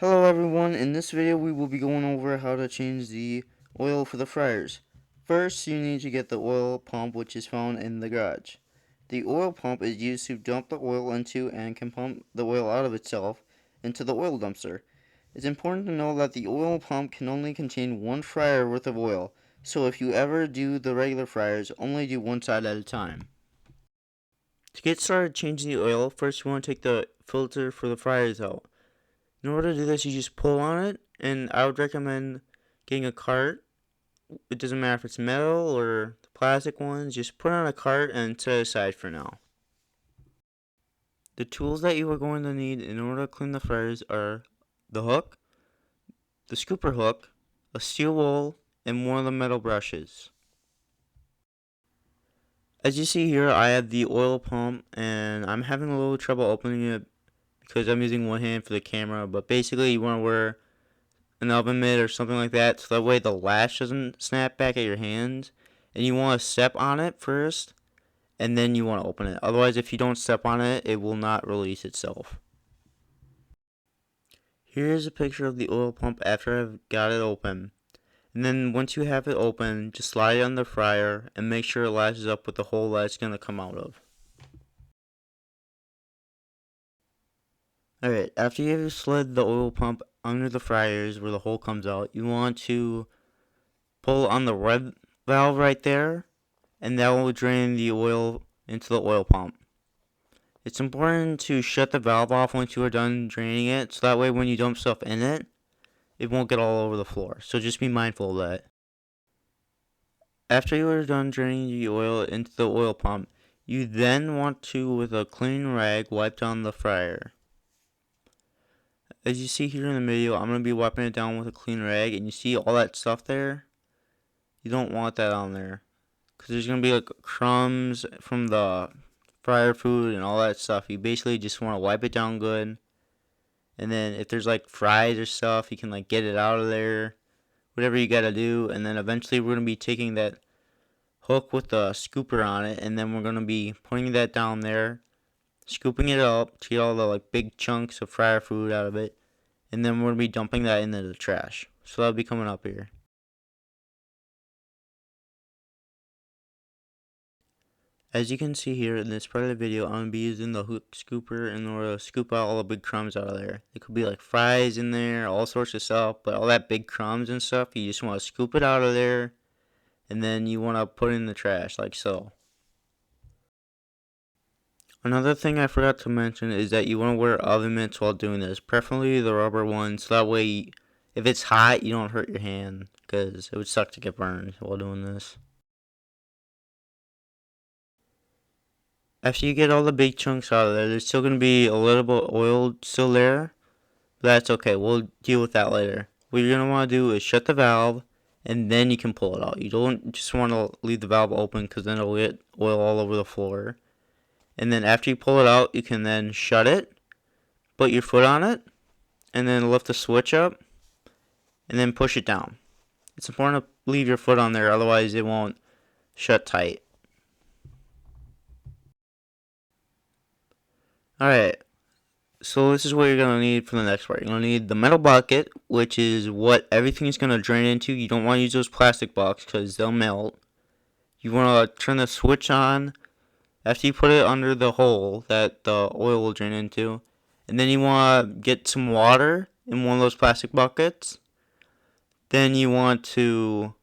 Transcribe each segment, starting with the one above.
Hello everyone, in this video we will be going over how to change the oil for the fryers. First, you need to get the oil pump, which is found in the garage. The oil pump is used to dump the oil into and can pump the oil out of itself into the oil dumpster. It's important to know that the oil pump can only contain one fryer worth of oil, so if you ever do the regular fryers, only do one side at a time. To get started changing the oil, first you want to take the filter for the fryers out. In order to do this, you just pull on it, and I would recommend getting a cart. It doesn't matter if it's metal or the plastic ones, just put it on a cart and set it aside for now. The tools that you are going to need in order to clean the fryers are the hook, the scooper hook, a steel wool, and one of the metal brushes. As you see here, I have the oil pump, and I'm having a little trouble opening it because I'm using one hand for the camera, but basically you want to wear an oven mitt or something like that, so that way the latch doesn't snap back at your hands. And you want to step on it first, and then you want to open it. Otherwise, if you don't step on it, it will not release itself. Here's a picture of the oil pump after I've got it open. And then once you have it open, just slide it on the fryer and make sure it latches up with the hole that it's going to come out of. Alright, after you've slid the oil pump under the fryers where the hole comes out, you want to pull on the red valve right there, and that will drain the oil into the oil pump. It's important to shut the valve off once you are done draining it, so that way when you dump stuff in it, it won't get all over the floor. So just be mindful of that. After you are done draining the oil into the oil pump, you then want to, with a clean rag, wipe down the fryer. As you see here in the video, I'm going to be wiping it down with a clean rag, and you see all that stuff there? You don't want that on there, because there's going to be like crumbs from the fryer food and all that stuff. You basically just want to wipe it down good, and then if there's like fries or stuff, you can like get it out of there, whatever you got to do. And then eventually we're going to be taking that hook with the scooper on it, and then we're going to be putting that down there, scooping it up to get all the like big chunks of fryer food out of it, and then we're going to be dumping that into the trash. So that'll be coming up here. As you can see here in this part of the video, I'm going to be using the hook scooper in order to scoop out all the big crumbs out of there. It could be like fries in there, all sorts of stuff, but all that big crumbs and stuff, you just want to scoop it out of there, and then you want to put it in the trash like so. Another thing I forgot to mention is that you want to wear oven mitts while doing this, preferably the rubber ones, so that way if it's hot you don't hurt your hand, because it would suck to get burned while doing this. After you get all the big chunks out of there, there's still going to be a little bit of oil still there, but that's okay, we'll deal with that later. What you're going to want to do is shut the valve, and then you can pull it out. You don't just want to leave the valve open, because then it'll get oil all over the floor. And then after you pull it out, you can then shut it, put your foot on it, and then lift the switch up, and then push it down. It's important to leave your foot on there, otherwise it won't shut tight. Alright, so this is what you're going to need for the next part. You're going to need the metal bucket, which is what everything is going to drain into. You don't want to use those plastic buckets because they'll melt. You want to turn the switch on after you put it under the hole that the oil will drain into. And then you want to get some water in one of those plastic buckets. Then you want to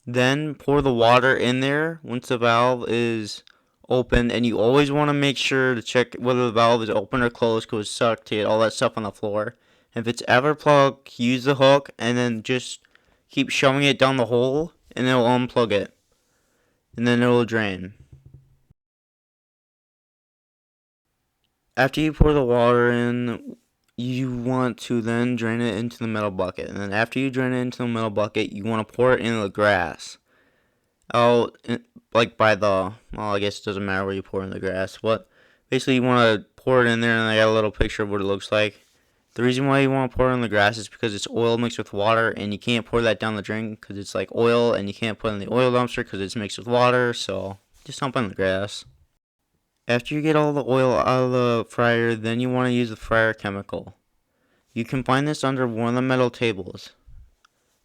then pour the water in there once the valve is open, and you always want to make sure to check whether the valve is open or closed, because it sucks to get all that stuff on the floor. If it's ever plugged, use the hook and then just keep shoving it down the hole, and it'll unplug it, and then it'll drain. After you pour the water in, you want to then drain it into the metal bucket, and then after you drain it into the metal bucket, you want to pour it into the grass out, like by the, well, I guess it doesn't matter where you pour in the grass, but basically you want to pour it in there, and I got a little picture of what it looks like. The reason why you want to pour it in the grass is because it's oil mixed with water, and you can't pour that down the drain because it's like oil, and you can't put it in the oil dumpster because it's mixed with water, so just dump it in the grass. After you get all the oil out of the fryer, then you want to use the fryer chemical. You can find this under one of the metal tables.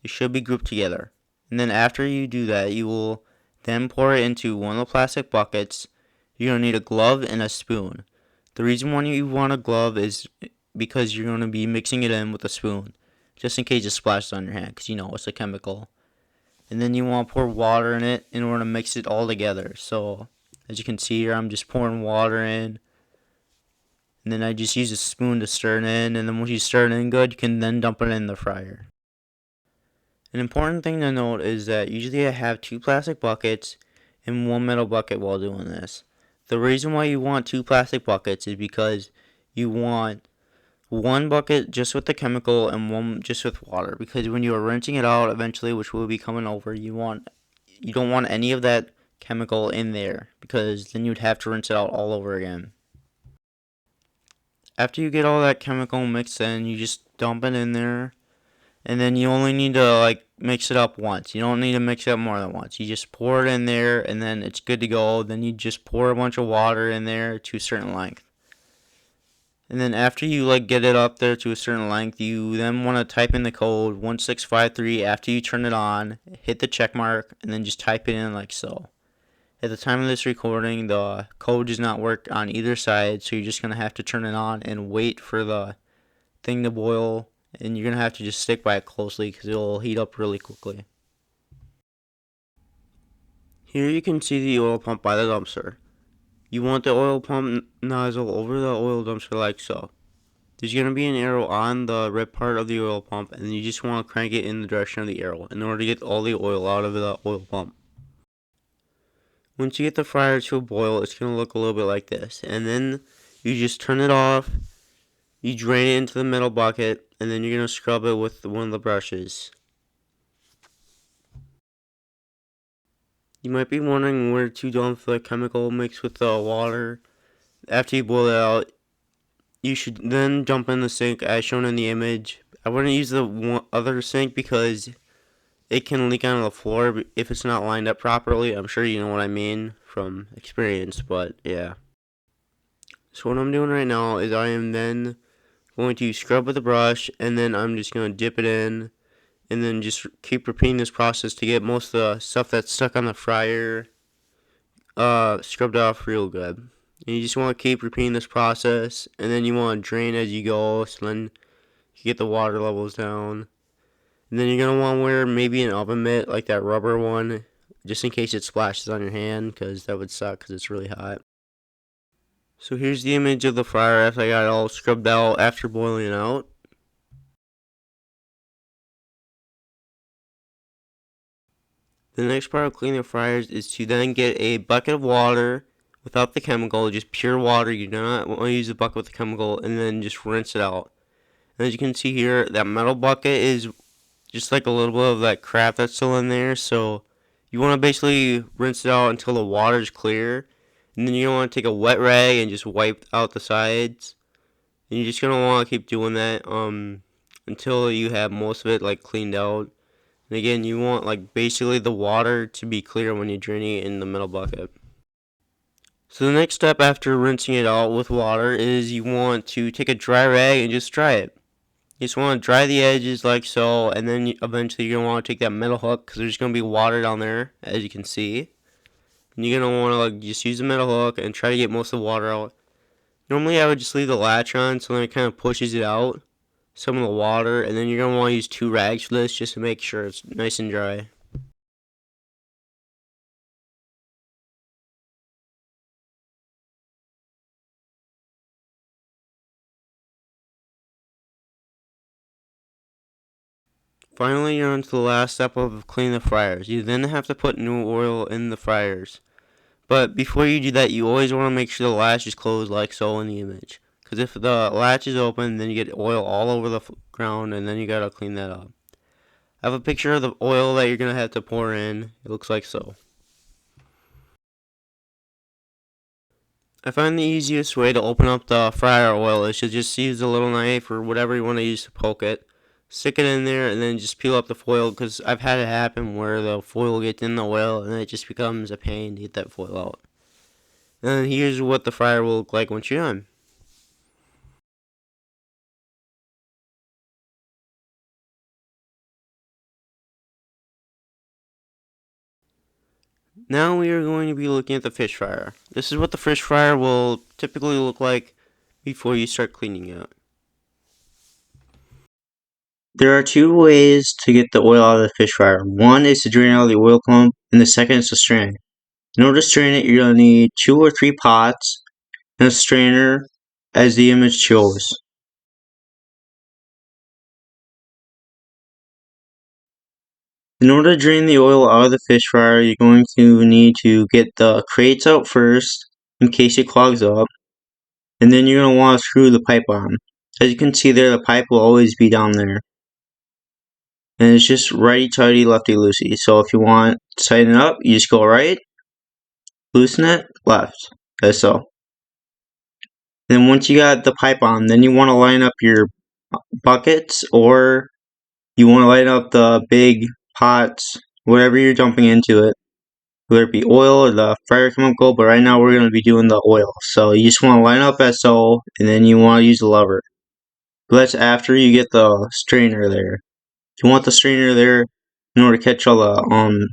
It should be grouped together. And then after you do that, you will then pour it into one of the plastic buckets. You're going to need a glove and a spoon. The reason why you want a glove is because you're going to be mixing it in with a spoon, just in case it splashes on your hand, because it's a chemical. And then you want to pour water in it in order to mix it all together. So as you can see here, I'm just pouring water in. And then I just use a spoon to stir it in. And then once you stir it in good, you can then dump it in the fryer. An important thing to note is that usually I have two plastic buckets and one metal bucket while doing this. The reason why you want two plastic buckets is because you want one bucket just with the chemical and one just with water, because when you are rinsing it out eventually, which will be coming over, you don't want any of that chemical in there, because then you'd have to rinse it out all over again. After you get all that chemical mixed in, you just dump it in there, and then you only need to mix it up once. You don't need to mix it up more than once. You just pour it in there and then it's good to go. Then you just pour a bunch of water in there to a certain length. And then after you get it up there to a certain length, you then want to type in the code 1653 after you turn it on, hit the check mark, and then just type it in like so. At the time of this recording, the code does not work on either side, so you're just going to have to turn it on and wait for the thing to boil, and you're going to have to just stick by it closely because it'll heat up really quickly. Here you can see the oil pump by the dumpster. You want the oil pump nozzle over the oil dumpster like so. There's going to be an arrow on the red part of the oil pump, and you just want to crank it in the direction of the arrow in order to get all the oil out of the oil pump. Once you get the fryer to a boil, it's going to look a little bit like this. And then you just turn it off, you drain it into the metal bucket, and then you're going to scrub it with one of the brushes. You might be wondering where to dump the chemical mixed with the water. After you boil it out, you should then dump in the sink as shown in the image. I wouldn't use the other sink because it can leak onto the floor if it's not lined up properly. I'm sure you know what I mean from experience, but yeah. So what I'm doing right now is I am then going to scrub with a brush, and then I'm just going to dip it in, and then just keep repeating this process to get most of the stuff that's stuck on the fryer scrubbed off real good. And you just want to keep repeating this process, and then you want to drain as you go, so then you get the water levels down. And then you're going to want to wear maybe an oven mitt, like that rubber one, just in case it splashes on your hand, because that would suck because it's really hot. So here's the image of the fryer after I got it all scrubbed out after boiling it out. The next part of cleaning the fryers is to then get a bucket of water without the chemical, just pure water. You do not want to use the bucket with the chemical, and then just rinse it out. And as you can see here, that metal bucket is just like a little bit of that crap that's still in there, so you want to basically rinse it out until the water is clear, and then you want to take a wet rag and just wipe out the sides, and you're just going to want to keep doing that until you have most of it cleaned out. And again, you want basically the water to be clear when you're draining it in the metal bucket. So the next step after rinsing it out with water is you want to take a dry rag and just dry it. You just want to dry the edges like so, and then eventually you're going to want to take that metal hook because there's going to be water down there, as you can see. And you're going to want to just use the metal hook and try to get most of the water out. Normally I would just leave the latch on so then it kind of pushes it out, some of the water, and then you're going to want to use two rags for this just to make sure it's nice and dry. Finally, you're on to the last step of cleaning the fryers. You then have to put new oil in the fryers. But before you do that, you always want to make sure the latch is closed like so in the image. Because if the latch is open, then you get oil all over the ground, and then you gotta clean that up. I have a picture of the oil that you're gonna have to pour in. It looks like so. I find the easiest way to open up the fryer oil is to just use a little knife or whatever you want to use to poke it. Stick it in there and then just peel up the foil, because I've had it happen where the foil gets in the oil and it just becomes a pain to get that foil out. And here's what the fryer will look like once you're done. Now we are going to be looking at the fish fryer. This is what the fish fryer will typically look like before you start cleaning it. There are two ways to get the oil out of the fish fryer. One is to drain out the oil clump, and the second is to strain it. In order to strain it, you're going to need 2 or 3 pots and a strainer as the image shows. In order to drain the oil out of the fish fryer, you're going to need to get the crates out first in case it clogs up, and then you're going to want to screw the pipe on. As you can see there, the pipe will always be down there. And it's just righty-tighty, lefty-loosey. So if you want to tighten it up, you just go right, loosen it, left. That's so. Then once you got the pipe on, then you want to line up your buckets, or you want to line up the big pots, whatever you're dumping into it, whether it be oil or the fryer chemical, but right now we're going to be doing the oil. So you just want to line up as so, and then you want to use the lever. But that's after you get the strainer there. You want the strainer there in order to catch all the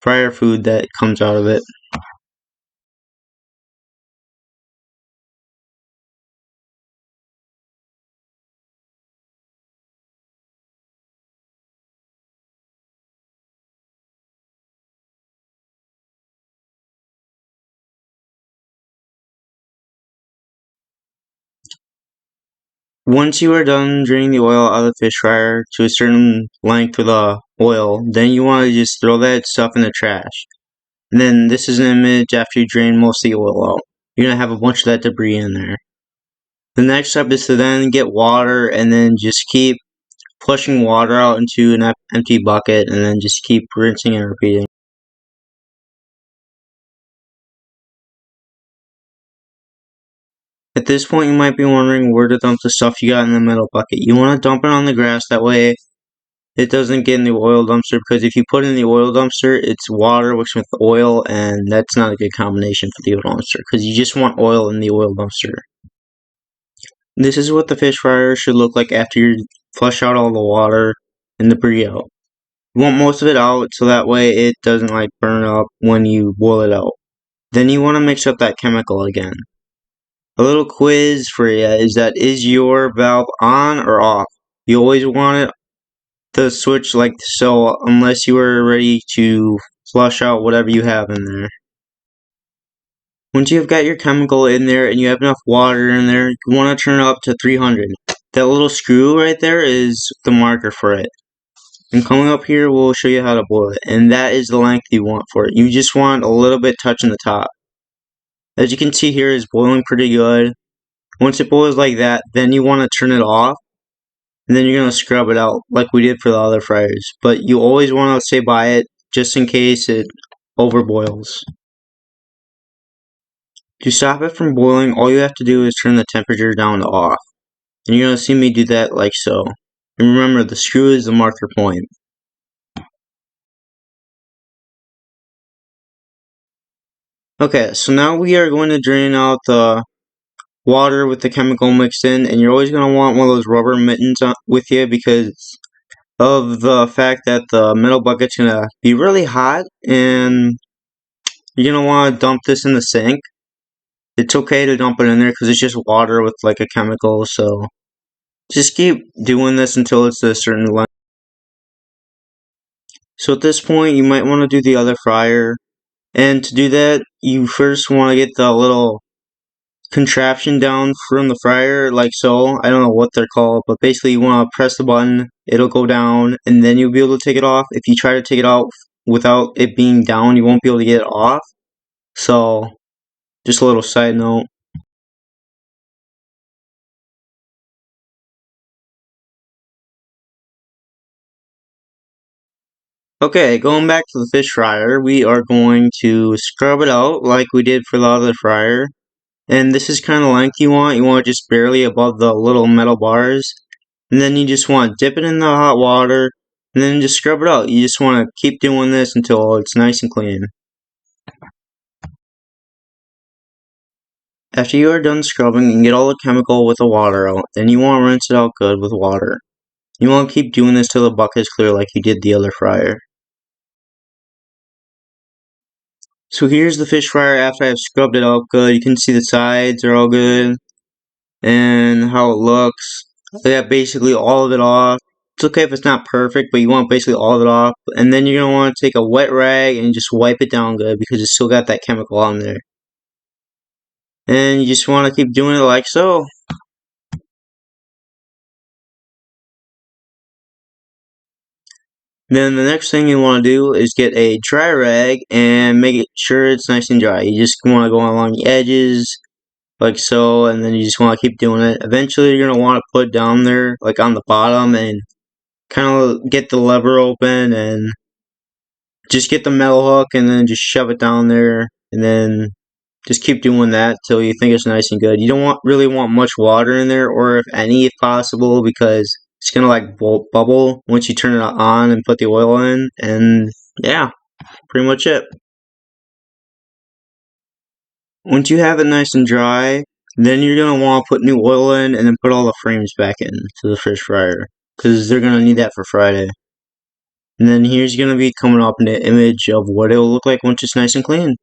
fryer food that comes out of it. Once you are done draining the oil out of the fish fryer to a certain length with the oil, then you want to just throw that stuff in the trash. And then this is an image after you drain most of the oil out. You're going to have a bunch of that debris in there. The next step is to then get water and then just keep flushing water out into an empty bucket and then just keep rinsing and repeating. At this point, you might be wondering where to dump the stuff you got in the metal bucket. You want to dump it on the grass, that way it doesn't get in the oil dumpster, because if you put it in the oil dumpster, it's water mixed with oil, and that's not a good combination for the oil dumpster, because you just want oil in the oil dumpster. This is what the fish fryer should look like after you flush out all the water and debris out. You want most of it out so that way it doesn't like burn up when you boil it out. Then you want to mix up that chemical again. A little quiz for you is your valve on or off? You always want it to switch like so unless you are ready to flush out whatever you have in there. Once you've got your chemical in there and you have enough water in there, you want to turn it up to 300. That little screw right there is the marker for it. And coming up here, we'll show you how to boil it. And that is the length you want for it. You just want a little bit touching the top. As you can see here, it's boiling pretty good. Once it boils like that, then you want to turn it off. And then you're going to scrub it out like we did for the other fryers. But you always want to stay by it just in case it overboils. To stop it from boiling, all you have to do is turn the temperature down to off. And you're going to see me do that like so. And remember, the screw is the marker point. Okay, so now we are going to drain out the water with the chemical mixed in, and you're always going to want one of those rubber mittens with you because of the fact that the metal bucket's going to be really hot, and you're going to want to dump this in the sink. It's okay to dump it in there because it's just water with like a chemical, so just keep doing this until it's a certain length. So at this point, you might want to do the other fryer, and to do that, you first want to get the little contraption down from the fryer, like so. I don't know what they're called, but basically you want to press the button, it'll go down, and then you'll be able to take it off. If you try to take it out without it being down, you won't be able to get it off. So, just a little side note. Okay, going back to the fish fryer, we are going to scrub it out like we did for the other fryer. And this is kind of length you want. You want just barely above the little metal bars. And then you just want to dip it in the hot water and then just scrub it out. You just want to keep doing this until it's nice and clean. After you are done scrubbing and get all the chemical with the water out, then you want to rinse it out good with water. You want to keep doing this till the bucket is clear like you did the other fryer. So here's the fish fryer after I've scrubbed it up good. You can see the sides are all good and how it looks. I got basically all of it off. It's okay if it's not perfect, but you want basically all of it off. And then you're going to want to take a wet rag and just wipe it down good because it's still got that chemical on there. And you just want to keep doing it like so. Then the next thing you want to do is get a dry rag and make sure it's nice and dry. You just want to go along the edges like so, and then you just want to keep doing it. Eventually you're going to want to put it down there like on the bottom and kind of get the lever open and just get the metal hook and then just shove it down there and then just keep doing that till you think it's nice and good. You don't really want much water in there, or if any, if possible, because it's gonna like bubble once you turn it on and put the oil in. And yeah, pretty much it. Once you have it nice and dry, then you're gonna want to put new oil in and then put all the frames back in to the fish fryer because they're gonna need that for Friday. And then here's gonna be coming up an image of what it'll look like once it's nice and clean.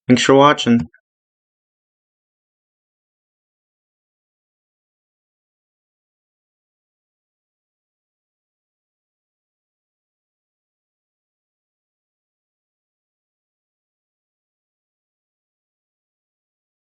Thanks for watching.